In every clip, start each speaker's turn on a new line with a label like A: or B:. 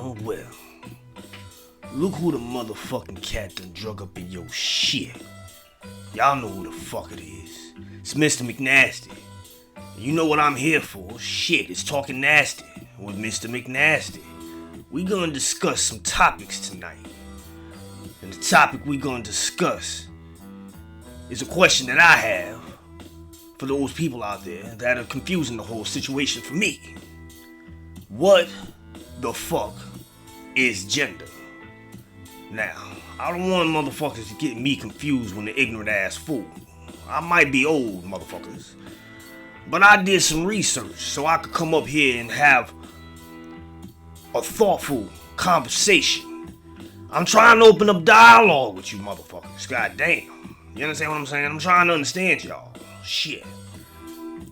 A: Well. Look who the motherfucking cat done drug up in your shit. Y'all know who the fuck it is. It's Mr. McNasty. You know what I'm here for. Shit, it's Talkin Nasty with Mr. McNasty. We gonna discuss some topics tonight. And the topic we gonna discuss is a question that I have for those people out there that are confusing the whole situation for me. What the fuck is gender? Now, I don't want motherfuckers to get me confused when the ignorant ass fool. I might be old, motherfuckers, but I did some research so I could come up here and have a thoughtful conversation. I'm trying to open up dialogue with you motherfuckers, goddamn. You understand what I'm saying? I'm trying to understand y'all. Shit.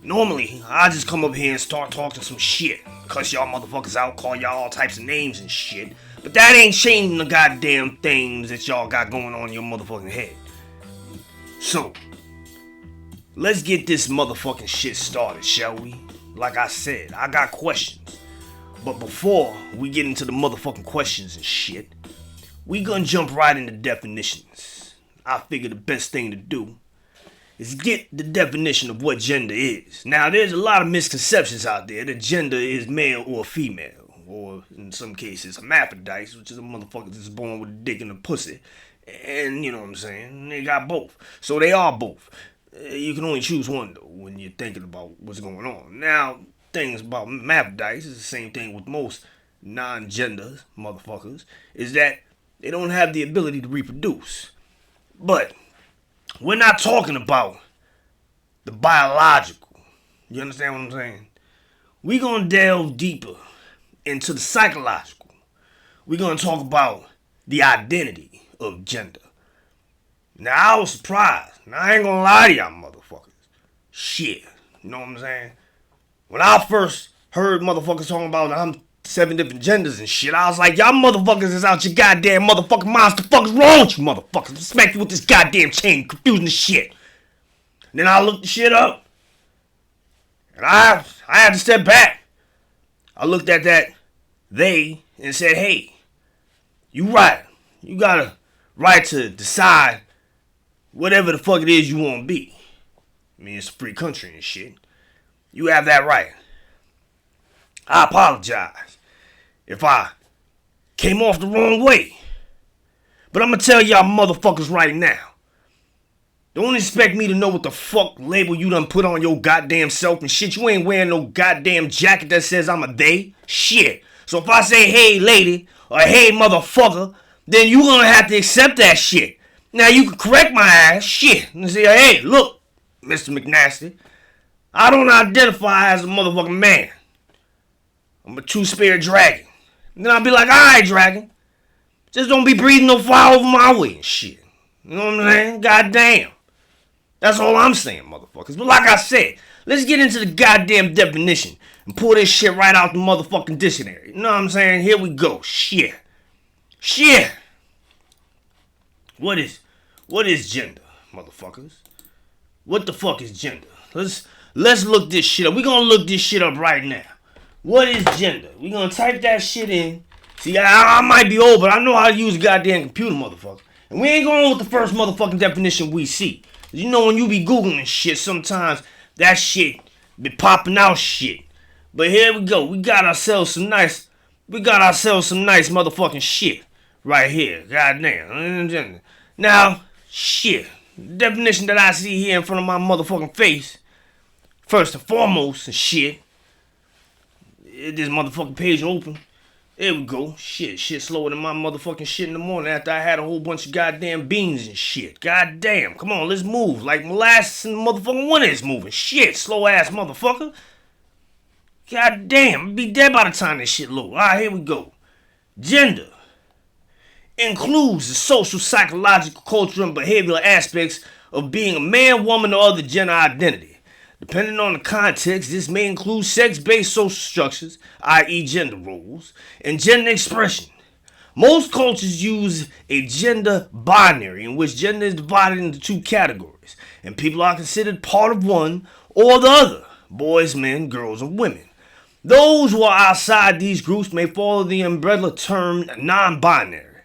A: Normally, I just come up here and start talking some shit. Cuss y'all motherfuckers out, call y'all all types of names and shit. But that ain't changing the goddamn things that y'all got going on in your motherfucking head. So, let's get this motherfucking shit started, shall we? Like I said, I got questions. But before we get into the motherfucking questions and shit, we gonna jump right into definitions. I figure the best thing to do is get the definition of what gender is. Now, there's a lot of misconceptions out there that gender is male or female, or in some cases, hermaphrodites, which is a motherfucker that's born with a dick and a pussy. And you know what I'm saying? They got both. So they are both. You can only choose one, though, when you're thinking about what's going on. Now, things about hermaphrodites is the same thing with most non-gender motherfuckers, is that they don't have the ability to reproduce. But we're not talking about the biological. You understand what I'm saying? We're going to delve deeper into the psychological. We're going to talk about the identity of gender. Now, I was surprised. Now, I ain't going to lie to y'all motherfuckers. Shit. You know what I'm saying? When I first heard motherfuckers talking about I'm 7 different genders and shit, I was like, y'all motherfuckers is out your goddamn motherfucking minds. The fuck is wrong with you motherfuckers? I'll smack you with this goddamn chain, confusing the shit. And then I looked the shit up. And I had to step back. I looked at that they and said, hey, you right. You got a right to decide whatever the fuck it is you want to be. I mean, it's a free country and shit. You have that right. I apologize if I came off the wrong way. But I'm going to tell y'all motherfuckers right now. Don't expect me to know what the fuck label you done put on your goddamn self and shit. You ain't wearing no goddamn jacket that says I'm a they. Shit. So if I say, hey lady, or hey motherfucker, then you gonna have to accept that shit. Now you can correct my ass, shit, and say, hey, look, Mr. McNasty, I don't identify as a motherfucking man. I'm a two-spirit dragon. And then I'll be like, alright, dragon. Just don't be breathing no fire over my way and shit. You know what I'm saying? Goddamn. That's all I'm saying, motherfuckers. But like I said, let's get into the goddamn definition and pull this shit right out the motherfucking dictionary. You know what I'm saying? Here we go. Shit. What is gender, motherfuckers? What the fuck is gender? Let's look this shit up. We're gonna look this shit up right now. What is gender? We're gonna type that shit in. See, I might be old, but I know how to use a goddamn computer, motherfucker. And we ain't going with the first motherfucking definition we see. You know when you be Googling shit, sometimes that shit be popping out shit. But here we go. We got ourselves some nice motherfucking shit right here. Goddamn. Now, shit. The definition that I see here in front of my motherfucking face, first and foremost, and shit. This motherfucking page open. There we go. Shit slower than my motherfucking shit in the morning after I had a whole bunch of goddamn beans and shit. Goddamn. Come on, let's move. Like molasses in the motherfucking winter is moving. Shit, slow ass motherfucker. Goddamn, I'll be dead by the time this shit low. Alright, here we go. Gender includes the social, psychological, cultural, and behavioral aspects of being a man, woman, or other gender identity. Depending on the context, this may include sex-based social structures, i.e. gender roles, and gender expression. Most cultures use a gender binary in which gender is divided into two categories, and people are considered part of one or the other, boys, men, girls, and women. Those who are outside these groups may follow the umbrella term non-binary.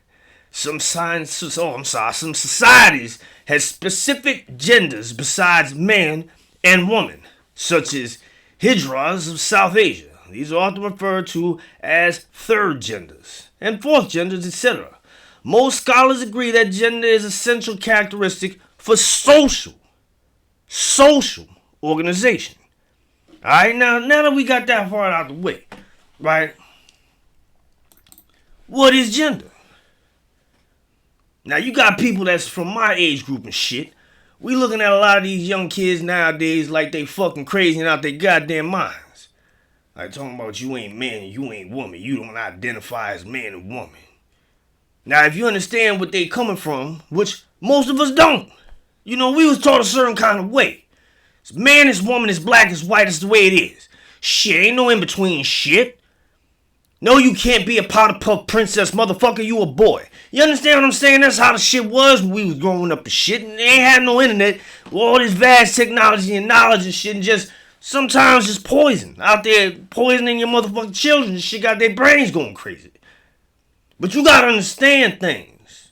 A: Some societies have specific genders besides man and woman, such as Hijras of South Asia. These are often referred to as third genders and fourth genders, etc. Most scholars agree that gender is an essential characteristic for social organization. Alright, now that we got that part out of the way, right? What is gender? Now you got people that's from my age group and shit. We looking at a lot of these young kids nowadays like they fucking crazy and out their goddamn minds. Like talking about you ain't man and you ain't woman. You don't identify as man and woman. Now if you understand what they coming from, which most of us don't. You know, we was taught a certain kind of way. It's man, it's woman, it's black, it's white, it's the way it is. Shit, ain't no in between shit. No, you can't be a powder puff princess, motherfucker, you a boy. You understand what I'm saying? That's how the shit was when we was growing up and shit. And they ain't had no internet with all this vast technology and knowledge and shit. And just sometimes just poison. Out there poisoning your motherfucking children and shit got their brains going crazy. But you gotta understand things,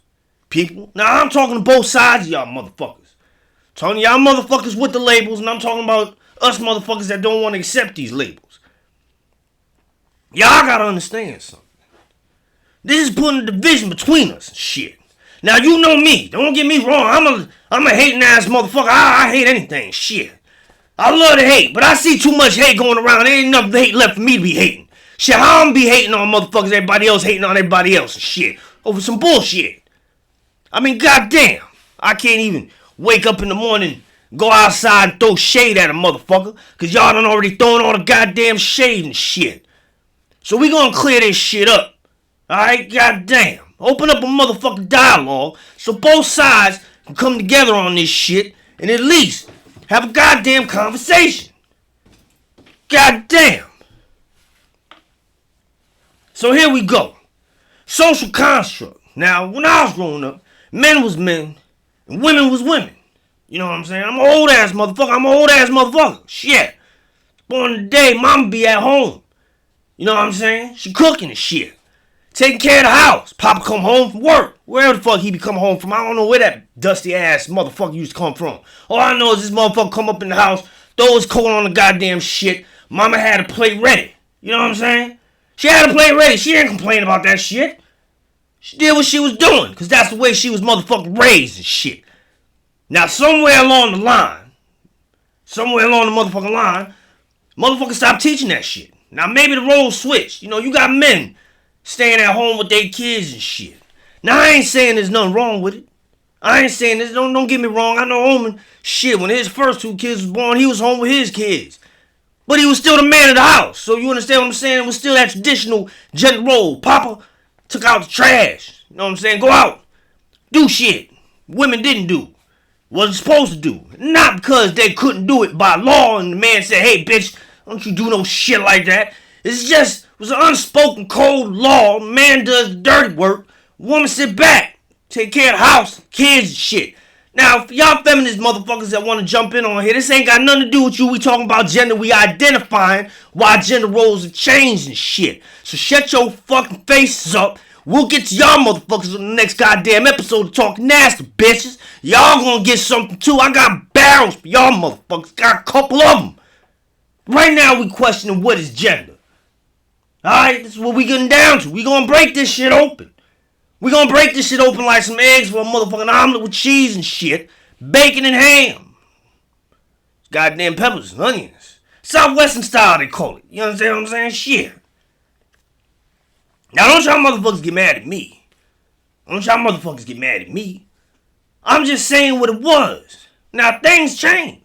A: people. Now I'm talking to both sides of y'all motherfuckers. Talking to y'all motherfuckers with the labels. And I'm talking about us motherfuckers that don't want to accept these labels. Y'all gotta understand something. This is putting a division between us and shit. Now you know me. Don't get me wrong. I'm a hating ass motherfucker. I hate anything. Shit. I love to hate, but I see too much hate going around. There ain't enough hate left for me to be hating. Shit, how I'm be hating on motherfuckers, everybody else hating on everybody else and shit. Over some bullshit. I mean, goddamn. I can't even wake up in the morning, go outside and throw shade at a motherfucker. Cause y'all done already thrown all the goddamn shade and shit. So we gonna clear this shit up. Alright, goddamn. Open up a motherfucking dialogue so both sides can come together on this shit and at least have a goddamn conversation. Goddamn. So here we go. Social construct. Now, when I was growing up, men was men and women was women. You know what I'm saying? I'm an old ass motherfucker. Shit. Born today, mama be at home. You know what I'm saying? She cooking and shit. Taking care of the house. Papa come home from work. Wherever the fuck he be coming home from. I don't know where that dusty ass motherfucker used to come from. All I know is this motherfucker come up in the house, throw his coat on the goddamn shit. Mama had a plate ready. You know what I'm saying? She had a plate ready. She didn't complain about that shit. She did what she was doing. Because that's the way she was motherfucking raised and shit. Now somewhere along the motherfucking line, motherfuckers stopped teaching that shit. Now maybe the roles switched. You know, you got men staying at home with their kids and shit. Now I ain't saying there's nothing wrong with it. I ain't saying this. Don't get me wrong. I know Omen. Shit, when his first two kids was born, he was home with his kids. But he was still the man of the house. So you understand what I'm saying? It was still that traditional gender role. Papa took out the trash. You know what I'm saying? Go out. Do shit. Women didn't do. Wasn't supposed to do. Not because they couldn't do it by law and the man said, hey, bitch, don't you do no shit like that. It's just, it was an unspoken code law. Man does the dirty work. Woman sit back. Take care of the house, kids and shit. Now, for y'all feminist motherfuckers that want to jump in on here, this ain't got nothing to do with you. We talking about gender. We identifying why gender roles have changed and shit. So shut your fucking faces up. We'll get to y'all motherfuckers on the next goddamn episode of Talkin Nasty, bitches. Y'all gonna get something too. I got barrels for y'all motherfuckers. Got a couple of them. Right now we questioning what is gender. Alright, this is what we getting down to. We gonna break this shit open. We gonna break this shit open like some eggs for a motherfucking omelet with cheese and shit. Bacon and ham. Goddamn peppers and onions. Southwestern style they call it. You understand what I'm saying? Shit. Now don't y'all motherfuckers get mad at me. I'm just saying what it was. Now things change.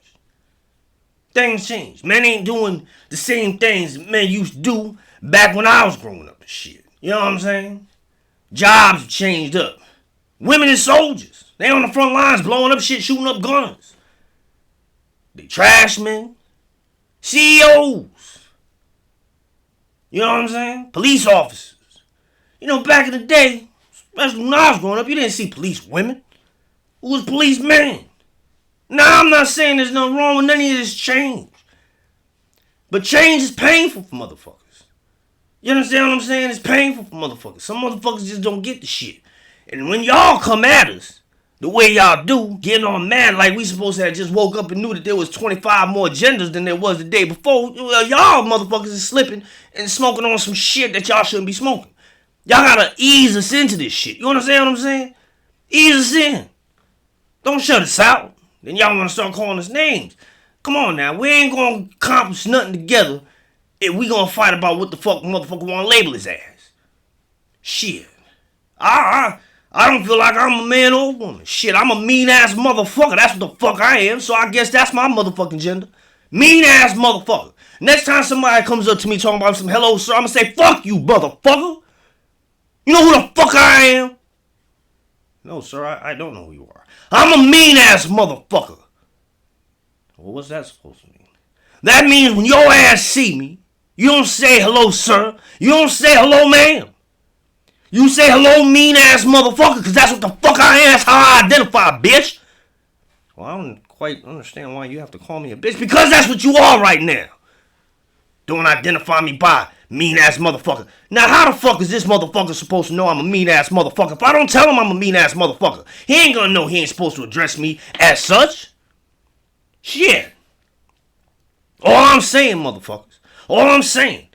A: Men ain't doing the same things men used to do back when I was growing up and shit. You know what I'm saying? Jobs have changed up. Women is soldiers. They on the front lines blowing up shit, shooting up guns. They trash men. CEOs. You know what I'm saying? Police officers. You know, back in the day, especially when I was growing up, you didn't see police women. Who was police men? Now, I'm not saying there's nothing wrong with none of this change. But change is painful for motherfuckers. You understand what I'm saying? It's painful for motherfuckers. Some motherfuckers just don't get the shit. And when y'all come at us, the way y'all do, getting on mad like we supposed to have just woke up and knew that there was 25 more genders than there was the day before, well, y'all motherfuckers is slipping and smoking on some shit that y'all shouldn't be smoking. Y'all gotta ease us into this shit. You understand what I'm saying? Ease us in. Don't shut us out. Then y'all wanna start calling us names. Come on now, we ain't gonna accomplish nothing together if we gonna fight about what the fuck motherfucker wanna label his ass. Shit. I don't feel like I'm a man or a woman. Shit, I'm a mean ass motherfucker. That's what the fuck I am. So I guess that's my motherfucking gender. Mean ass motherfucker. Next time somebody comes up to me talking about some hello sir, I'm gonna say fuck you motherfucker. You know who the fuck I am? No sir, I don't know who you are. I'm a mean ass motherfucker. Well, what's that supposed to mean? That means when your ass see me, you don't say hello sir. You don't say hello ma'am. You say hello mean ass motherfucker, cause that's what the fuck I am. That's how I identify, bitch. Well, I don't quite understand why you have to call me a bitch, because that's what you are right now. Don't identify me by mean ass motherfucker. Now how the fuck is this motherfucker supposed to know I'm a mean ass motherfucker? If I don't tell him I'm a mean ass motherfucker, he ain't gonna know he ain't supposed to address me as such. Shit. All I'm saying, motherfuckers, all I'm saying,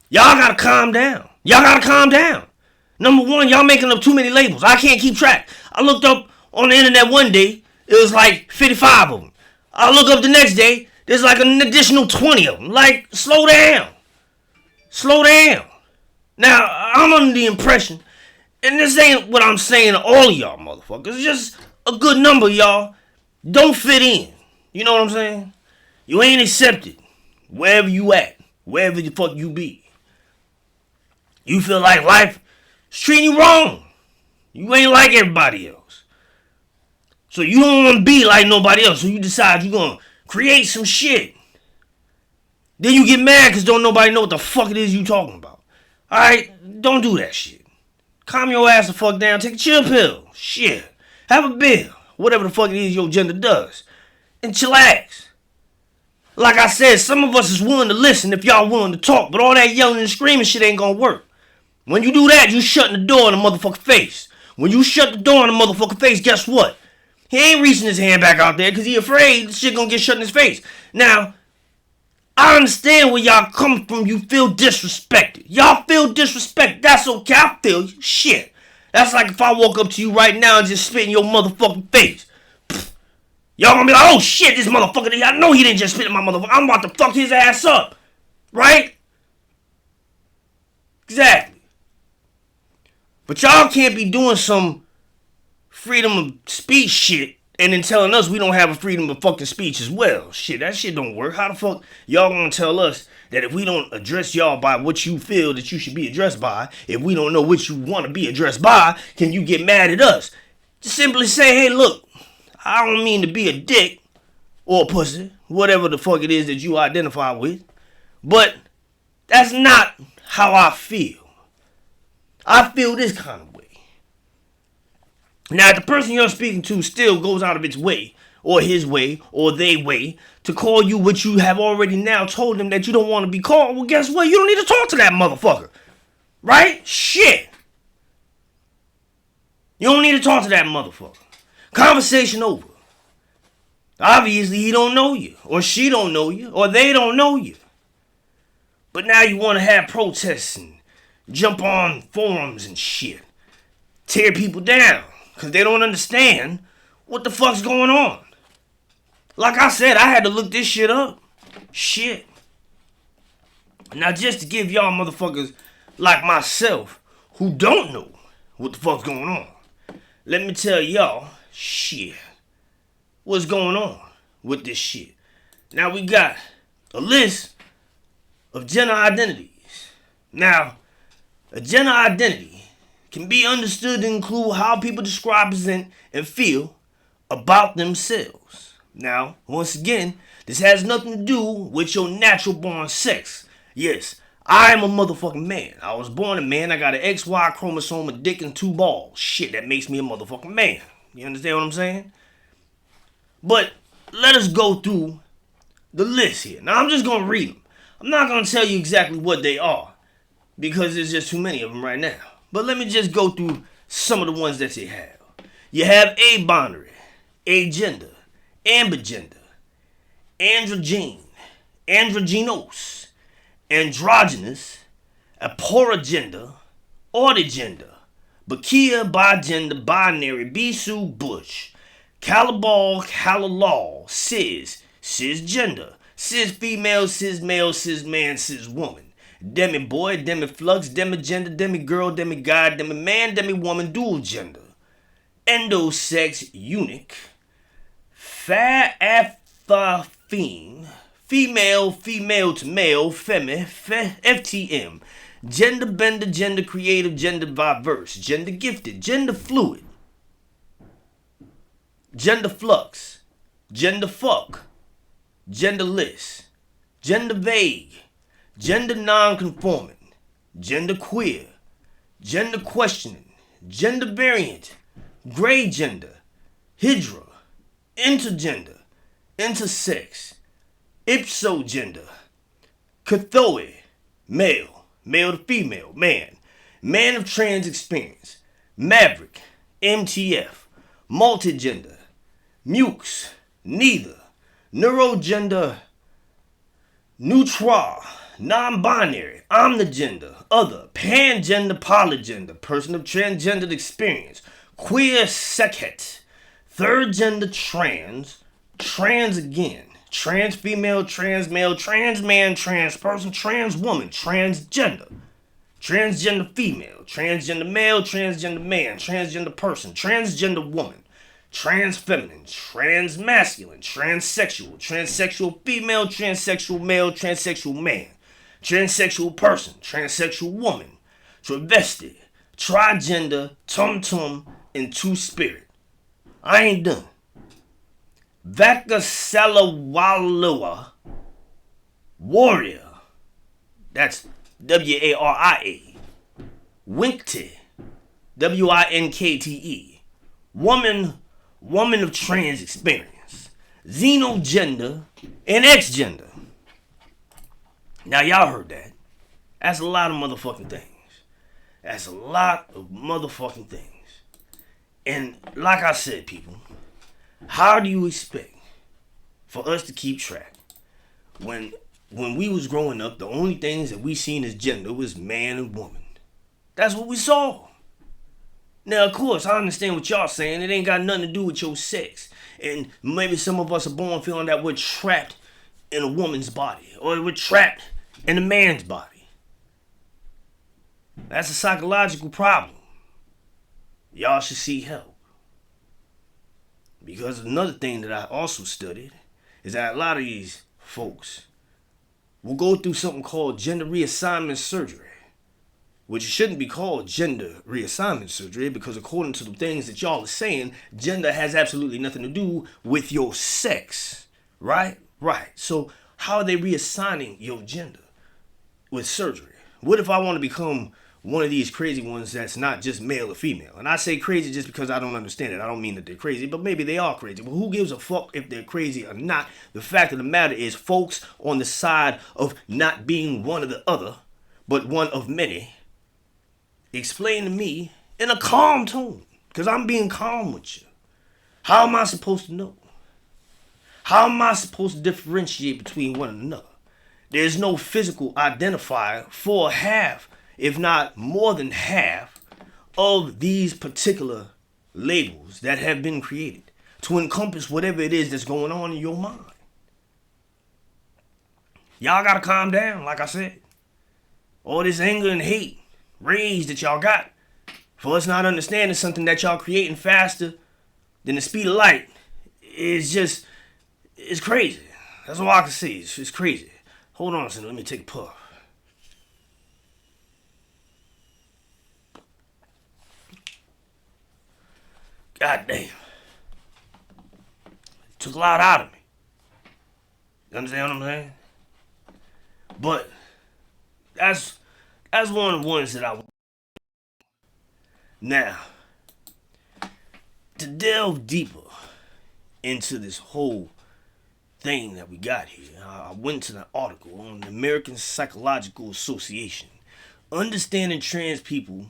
A: y'all gotta calm down. Y'all gotta calm down. Number one, y'all making up too many labels. I can't keep track. I looked up on the internet one day, it was like 55 of them. I look up the next day, there's like an additional 20 of them. Like, slow down. Slow down. Now, I'm under the impression, and this ain't what I'm saying to all of y'all motherfuckers, it's just a good number of y'all don't fit in. You know what I'm saying? You ain't accepted wherever you at, wherever the fuck you be. You feel like life is treating you wrong. You ain't like everybody else. So you don't want to be like nobody else. So you decide you're going to create some shit. Then you get mad because don't nobody know what the fuck it is you talking about. Alright? Don't do that shit. Calm your ass the fuck down. Take a chill pill. Shit. Have a beer. Whatever the fuck it is your gender does. And chillax. Like I said, some of us is willing to listen if y'all willing to talk. But all that yelling and screaming shit ain't going to work. When you do that, you shutting the door in the motherfucking face. When you shut the door in the motherfucking face, guess what? He ain't reaching his hand back out there because he afraid shit gonna get shut in his face. Now, I understand where y'all come from. You feel disrespected. Y'all feel disrespected. That's okay. I feel you. Shit. That's like if I walk up to you right now and just spit in your motherfucking face. Pfft. Y'all gonna be like, oh shit, this motherfucker, I know he didn't just spit in my motherfucker. I'm about to fuck his ass up. Right? Exactly. But y'all can't be doing some freedom of speech shit and then telling us we don't have a freedom of fucking speech as well. Shit, that shit don't work. How the fuck y'all gonna tell us that if we don't address y'all by what you feel that you should be addressed by, if we don't know what you want to be addressed by, can you get mad at us? Just simply say, hey, look, I don't mean to be a dick or a pussy, whatever the fuck it is that you identify with, but that's not how I feel. I feel this kind of way. Now, if the person you're speaking to still goes out of its way, or his way, or their way, to call you what you have already now told them that you don't want to be called, well, guess what? You don't need to talk to that motherfucker. Right? Shit. You don't need to talk to that motherfucker. Conversation over. Obviously, he don't know you, or she don't know you, or they don't know you. But now you want to have protests and jump on forums and shit. Tear people down. Because they don't understand what the fuck's going on. Like I said, I had to look this shit up. Shit. Now just to give y'all motherfuckers like myself who don't know what the fuck's going on, let me tell y'all, shit, what's going on with this shit. Now we got a list of gender identities. Now, a gender identity can be understood to include how people describe, present, and feel about themselves. Now, once again, this has nothing to do with your natural born sex. Yes, I am a motherfucking man. I was born a man. I got an XY chromosome, a dick, and 2 balls. Shit, that makes me a motherfucking man. You understand what I'm saying? But let us go through the list here. Now, I'm just going to read them. I'm not gonna tell you exactly what they are because there's just too many of them right now. But let me just go through some of the ones that you have. You have abinary, agender, ambigender, androgyne, androgynous, androgynous, aporagender, ordigender, bakia, bigender, binary, bisu, bush, calabal, calalal, cisgender, cis female, cis male, cis man, cis woman, demi boy, demi flux, demi gender, demi girl, demi guy, demi man, demi woman, dual gender, endosex, eunuch, Fa'afafine, female, female to male, FTM, gender bender, gender creative, gender diverse, gender gifted, gender fluid, gender flux, gender fuck, genderless, gender vague, gender non-conforming, gender queer, gender questioning, gender variant, gray gender, hydra, intergender, intersex, ipsogender, cathoe, male, male to female, man of trans experience, maverick, MTF, multigender, mux, neither, neurogender, neutral, non-binary, omnigender, other, pangender, polygender, person of transgendered experience, queer sechet, third gender trans, trans again, trans female, trans male, trans man, trans person, trans woman, transgender, transgender female, transgender male, transgender man, transgender person, transgender woman, trans feminine, trans masculine, transsexual female, transsexual male, transsexual man, transsexual person, transsexual woman, travesti, trigender, tum-tum, and two-spirit. I ain't done. Vakasalawalua, warrior. That's Waria. Winkte, Winkte. Woman of trans experience. Xenogender and X-gender. Now y'all heard that. That's a lot of motherfucking things. That's a lot of motherfucking things. And like I said, people, how do you expect for us to keep track when we was growing up, the only things that we seen as gender was man and woman? That's what we saw. Now, of course, I understand what y'all saying. It ain't got nothing to do with your sex. And maybe some of us are born feeling that we're trapped in a woman's body or we're trapped in a man's body. That's a psychological problem. Y'all should seek help. Because another thing that I also studied is that a lot of these folks will go through something called gender reassignment surgery, which shouldn't be called gender reassignment surgery because according to the things that y'all are saying, gender has absolutely nothing to do with your sex, right? Right. So how are they reassigning your gender with surgery? What if I want to become one of these crazy ones that's not just male or female? And I say crazy just because I don't understand it. I don't mean that they're crazy, but maybe they are crazy. But who gives a fuck if they're crazy or not? The fact of the matter is, folks on the side of not being one or the other, but one of many, explain to me in a calm tone, because I'm being calm with you. How am I supposed to know? How am I supposed to differentiate between one and another? There's no physical identifier for half, if not more than half, of these particular labels that have been created to encompass whatever it is that's going on in your mind. Y'all gotta calm down, like I said. All this anger and hate, rage that y'all got for us not understanding something that y'all creating faster than the speed of light is just, it's crazy. That's all I can say. It's crazy. Hold on a second, let me take a puff. God damn. It took a lot out of me. You understand what I'm saying? But that's one of the ones that I... Now, to delve deeper into this whole thing that we got here. I went to the article on the American Psychological Association, Understanding Trans People,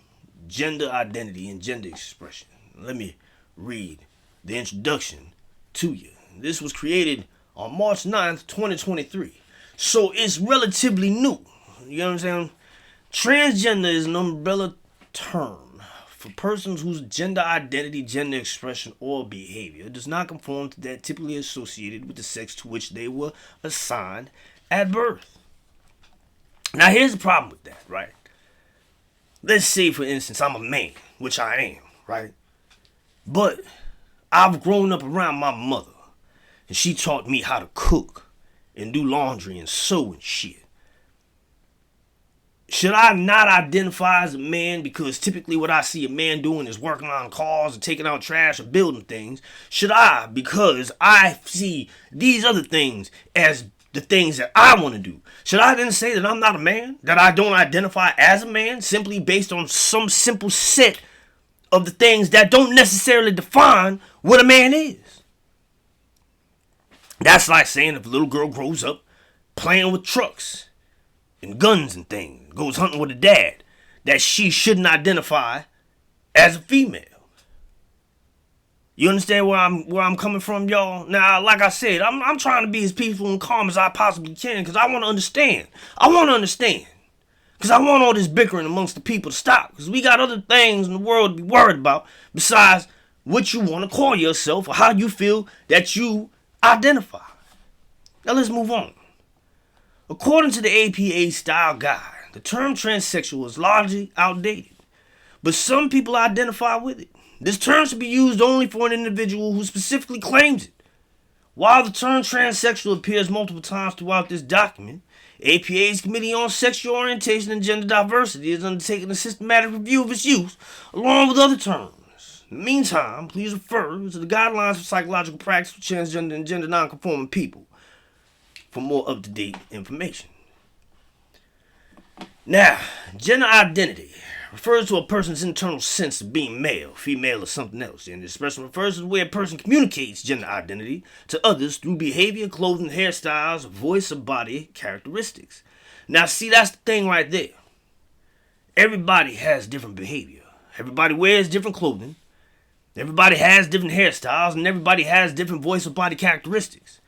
A: Gender Identity and Gender Expression. Let me read the introduction to you. This was created on March 9th, 2023. So it's relatively new. You know what I'm saying? Transgender is an umbrella term for persons whose gender identity, gender expression, or behavior does not conform to that typically associated with the sex to which they were assigned at birth. Now here's the problem with that, right? Let's say, for instance, I'm a man, which I am, right? But I've grown up around my mother, and she taught me how to cook and do laundry and sew and shit. Should I not identify as a man because typically what I see a man doing is working on cars and taking out trash or building things? Should I, because I see these other things as the things that I want to do, should I then say that I'm not a man? That I don't identify as a man simply based on some simple set of the things that don't necessarily define what a man is? That's like saying if a little girl grows up playing with trucks and guns and things, goes hunting with a dad, that she shouldn't identify as a female. You understand where I'm coming from, y'all? Now, like I said, I'm trying to be as peaceful and calm as I possibly can because I want to understand. Because I want all this bickering amongst the people to stop. Because we got other things in the world to be worried about besides what you want to call yourself or how you feel that you identify. Now let's move on. According to the APA Style Guide, the term transsexual is largely outdated, but some people identify with it. This term should be used only for an individual who specifically claims it. While the term transsexual appears multiple times throughout this document, APA's Committee on Sexual Orientation and Gender Diversity is undertaking a systematic review of its use, along with other terms. In the meantime, please refer to the Guidelines for Psychological Practice for Transgender and Gender Nonconforming People for more up-to-date information. Now, gender identity refers to a person's internal sense of being male, female, or something else. And the expression refers to the way a person communicates gender identity to others through behavior, clothing, hairstyles, voice, or body characteristics. Now, see, that's the thing right there. Everybody has different behavior. Everybody wears different clothing. Everybody has different hairstyles, and everybody has different voice or body characteristics.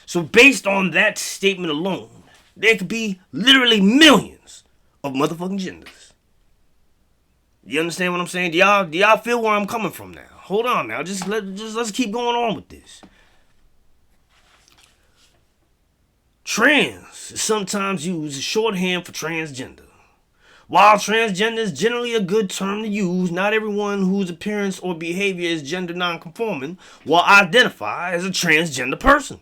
A: So based on that statement alone, there could be literally millions of motherfucking genders. You understand what I'm saying? Do y'all feel where I'm coming from now? Hold on now. Let's keep going on with this. Trans is sometimes used as shorthand for transgender. While transgender is generally a good term to use, not everyone whose appearance or behavior is gender nonconforming will identify as a transgender person.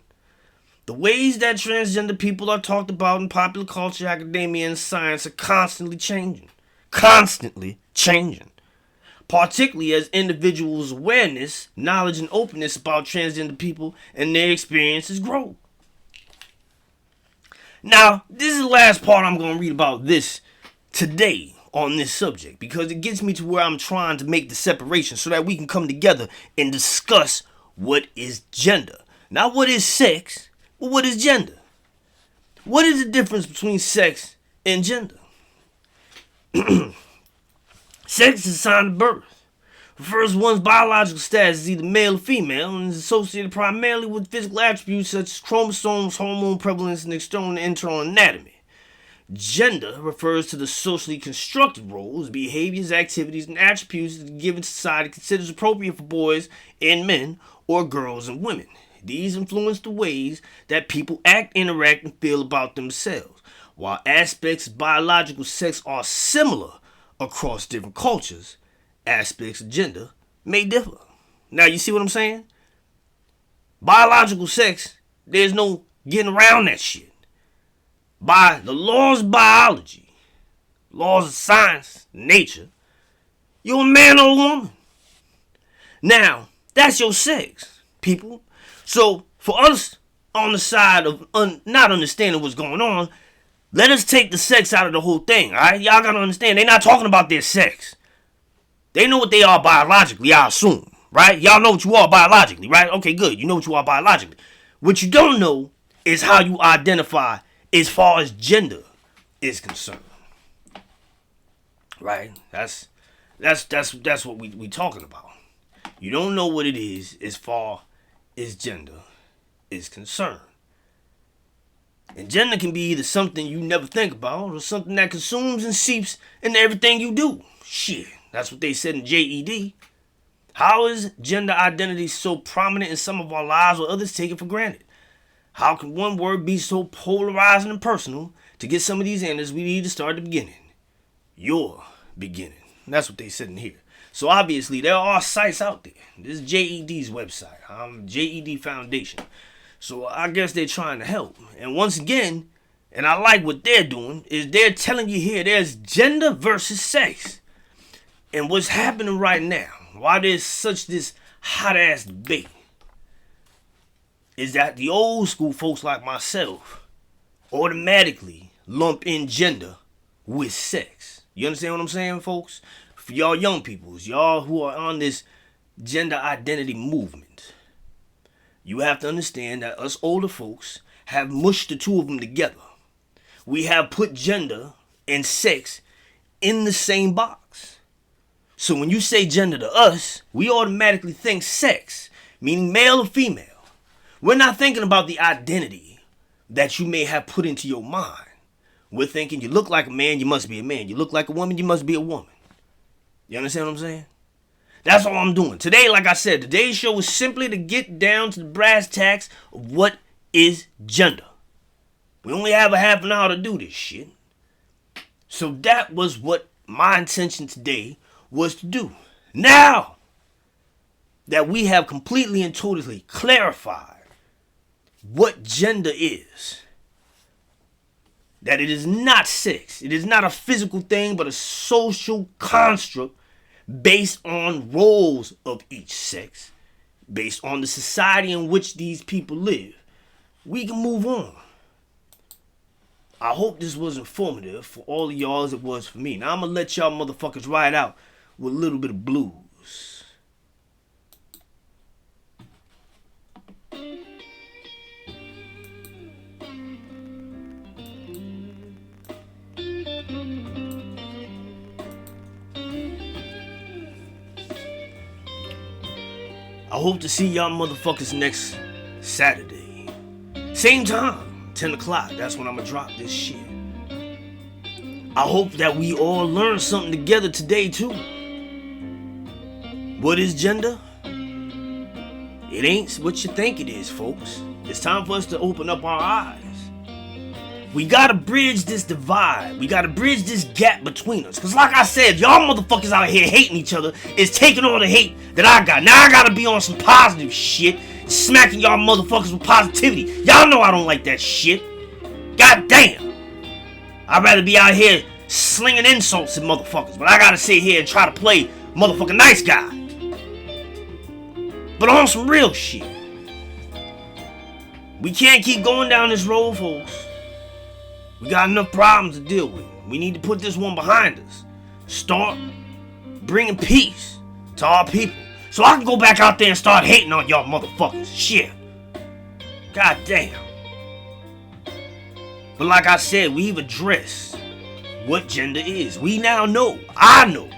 A: The ways that transgender people are talked about in popular culture, academia, and science are constantly changing. Particularly as individuals' awareness, knowledge, and openness about transgender people and their experiences grow. Now, this is the last part I'm going to read about this today on this subject because it gets me to where I'm trying to make the separation so that we can come together and discuss what is gender. Not what is sex, but what is gender. What is the difference between sex and gender? Sex is a sign of birth. Refers to one's biological status as either male or female and is associated primarily with physical attributes such as chromosomes, hormone prevalence, and external and internal anatomy. Gender refers to the socially constructed roles, behaviors, activities, and attributes that a given society considers appropriate for boys and men or girls and women. These influence the ways that people act, interact, and feel about themselves. While aspects of biological sex are similar across different cultures, aspects of gender may differ. Now, you see what I'm saying? Biological sex, there's no getting around that shit. By the laws of biology, laws of science, nature, you're a man or a woman. Now, that's your sex, people. So, for us on the side of not understanding what's going on, let us take the sex out of the whole thing, alright? Y'all gotta understand, they're not talking about their sex. They know what they are biologically, I assume, right? Y'all know what you are biologically, right? Okay, good. You know what you are biologically. What you don't know is how you identify as far as gender is concerned. Right? That's what we talking about. You don't know what it is as far as gender is concerned. And gender can be either something you never think about or something that consumes and seeps into everything you do. Shit, that's what they said in JED. How is gender identity so prominent in some of our lives while others take it for granted? How can one word be so polarizing and personal? To get some of these answers, we need to start at the beginning. Your beginning. And that's what they said in here. So obviously, there are sites out there. This is JED's website. JED Foundation. So I guess they're trying to help. And once again, and I like what they're doing, is they're telling you here there's gender versus sex. And what's happening right now, why there's such this hot ass debate, is that the old school folks like myself automatically lump in gender with sex. You understand what I'm saying, folks? For y'all young peoples, y'all who are on this gender identity movement, you have to understand that us older folks have mushed the two of them together. We have put gender and sex in the same box. So when you say gender to us, we automatically think sex, meaning male or female. We're not thinking about the identity that you may have put into your mind. We're thinking you look like a man, you must be a man. You look like a woman, you must be a woman. You understand what I'm saying? That's all I'm doing. Today, like I said, today's show is simply to get down to the brass tacks of what is gender. We only have a half an hour to do this shit. So that was what my intention today was to do. Now that we have completely and totally clarified what gender is, that it is not sex, it is not a physical thing, but a social construct based on roles of each sex, based on the society in which these people live, we can move on. I hope this was informative for all of y'all as it was for me. Now I'm gonna let y'all motherfuckers ride out with a little bit of blues. I hope to see y'all motherfuckers next Saturday. Same time, 10 o'clock. That's when I'm gonna drop this shit. I hope that we all learn something together today, too. What is gender? It ain't what you think it is, folks. It's time for us to open up our eyes. We gotta bridge this divide. We gotta bridge this gap between us. Cause like I said, y'all motherfuckers out here hating each other is taking all the hate that I got. Now I gotta be on some positive shit, smacking y'all motherfuckers with positivity. Y'all know I don't like that shit. God damn. I'd rather be out here slinging insults at motherfuckers, but I gotta sit here and try to play motherfucking nice guy. But on some real shit. We can't keep going down this road, folks. We got enough problems to deal with. We need to put this one behind us. Start bringing peace to our people. So I can go back out there and start hating on y'all motherfuckers. Shit. God damn. But like I said, we've addressed what gender is. We now know. I know.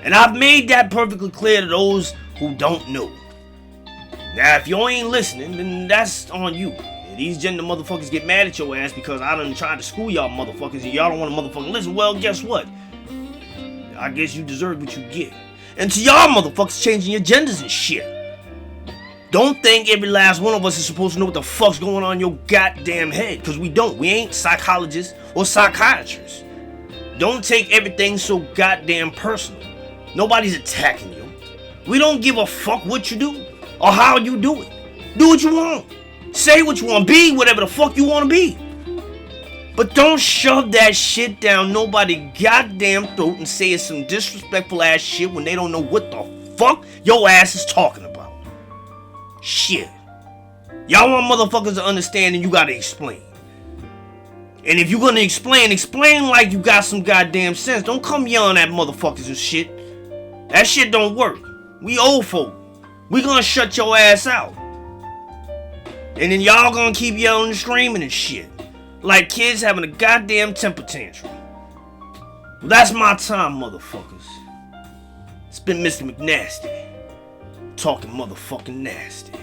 A: And I've made that perfectly clear to those who don't know. Now, if you ain't listening, then that's on you. These gender motherfuckers get mad at your ass because I done tried to school y'all motherfuckers and y'all don't want to motherfucking listen. Well, guess what? I guess you deserve what you get. And to y'all motherfuckers changing your genders and shit. Don't think every last one of us is supposed to know what the fuck's going on in your goddamn head. Because we don't. We ain't psychologists or psychiatrists. Don't take everything so goddamn personal. Nobody's attacking you. We don't give a fuck what you do or how you do it. Do what you want. Say what you want, be whatever the fuck you want to be. But don't shove that shit down nobody's goddamn throat and say it's some disrespectful ass shit when they don't know what the fuck your ass is talking about. Shit. Y'all want motherfuckers to understand and you gotta explain. And if you're gonna explain like you got some goddamn sense. Don't come yelling at motherfuckers and shit. That shit don't work. We old folk. We gonna shut your ass out. And then y'all gonna keep yelling and screaming and shit. Like kids having a goddamn temper tantrum. Well, that's my time, motherfuckers. It's been Mr. McNasty. Talking motherfucking nasty.